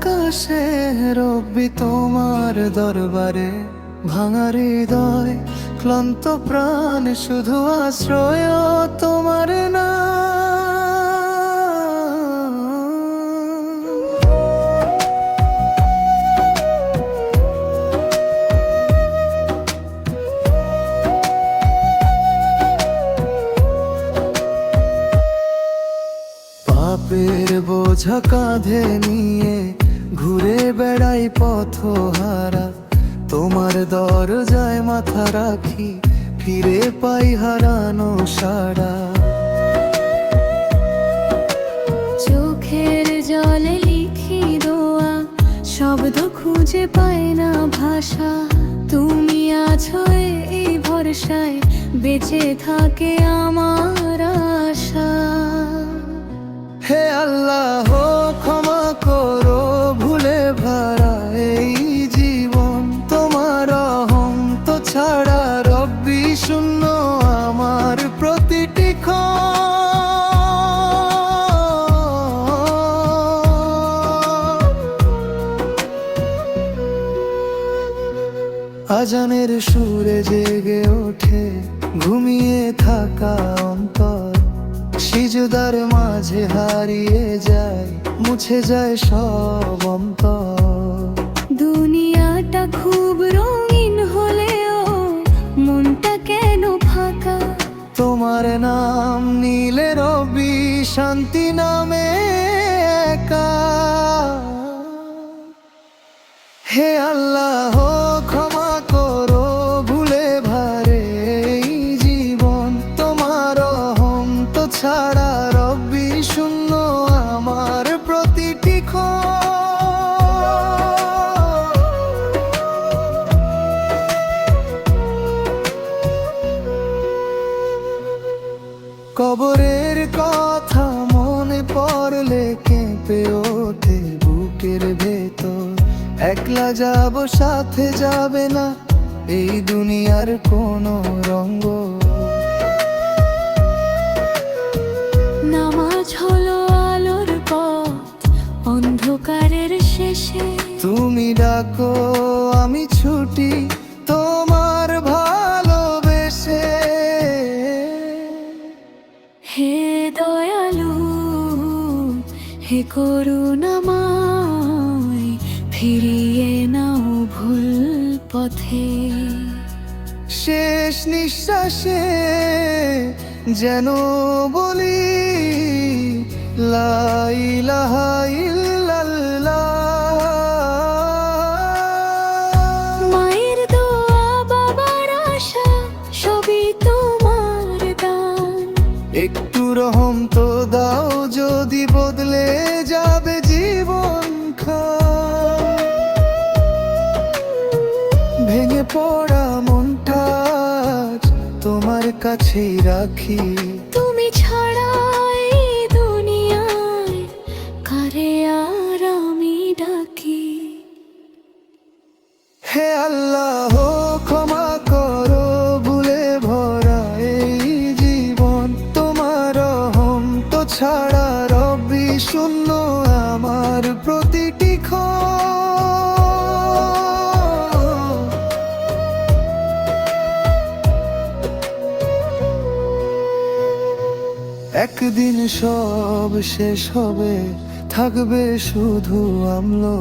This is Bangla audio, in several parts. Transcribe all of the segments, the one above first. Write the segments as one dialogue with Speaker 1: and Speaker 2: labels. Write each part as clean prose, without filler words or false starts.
Speaker 1: আকাশে রব্বি তোমার দরবারে, ভাঙা হৃদয় ক্লান্ত প্রাণ শুধু আশ্রয় তোমার না। পাপের বোঝা কাঁধে নিয়ে ঘুরে বেড়াই পথহারা, তোমার দরজায় মাথা রাখি ফিরে পাই হারানো সারা।
Speaker 2: চোখের জলে লিখি দোয়া, শব্দ খুঁজে পাই না ভাষা। তুমি আছো এই ভরসায়, বেঁচে থাকে আমার আশা।
Speaker 1: হে আল্লাহ ক্ষমা করো ভুলে ভরা এই জীবন, তোমার রহম তো ছাড়া রব্বি শূন্য আমার প্রতিটি আজানের সুরে জেগে ওঠে ঘুমিয়ে থাকা অন্তর, সিজদার মাঝে হারিয়ে যায় মুছে যায় সব অন্তর।
Speaker 2: দুনিয়াটা খুব রঙিন হলেও মনটা কেন ফাঁকা?
Speaker 1: তোমার নাম নীলে রবি শান্তি নামে একা। হে আল্লাহ ক্ষমা করো ভুলে ভারে এই জীবন, তোমার রহম তো ছাড়া রব্বি শূন্য আমার প্রতিটি কবরের কথা মনে পড়লে কেঁপে ওঠে বুকের ভেতর। একলা যাব সাথে যাবে না এই দুনিয়ার কোনো রঙ্গ।
Speaker 2: নামাজ হলো আলোর পথ অন্ধকারের শেষে,
Speaker 1: তুমি ডাকো আমি ছুটি তোমার ভালোবেসে।
Speaker 2: হে দয়ালু হে করুণাময়, ফিরিয়ে নাও ভুল পথে।
Speaker 1: শেষ নিঃশ্বাসে যেন বলি লা ইলাহা ইল্লাল্লাহ।
Speaker 2: মায়ের দোয়া বাবার আশা সবই তোমার দান।
Speaker 1: একটু রহম তো দাও যদি বদলে যাবে জীবন খান। ভেঙে পড়া মনটা তোমার কাছেই রাখি,
Speaker 2: তুমি ছাড়া এই দুনিয়ায় কারে আর আমি ডাকি।
Speaker 1: হে আল্লাহ ক্ষমা করো ভুলে ভরা এই জীবন, তোমার রহম তো ছাড়া রব্বি শূন্য আমার প্রতিটি একদিন সব শেষ হবে থাকবে শুধু আমলো,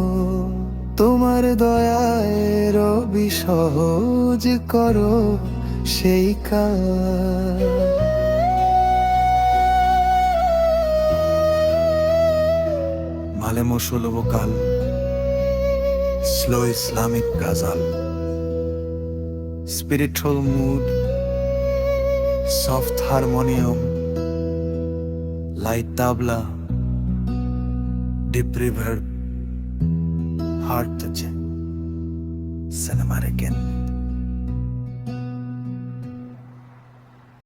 Speaker 1: তোমার দয়ায় রবি সহজ করো সেই কাজ। মালেমো ষোলো vocal slow Islamic ghazal, spiritual mood, soft harmonium, light tabla, deep reverb, heart touching, cinematic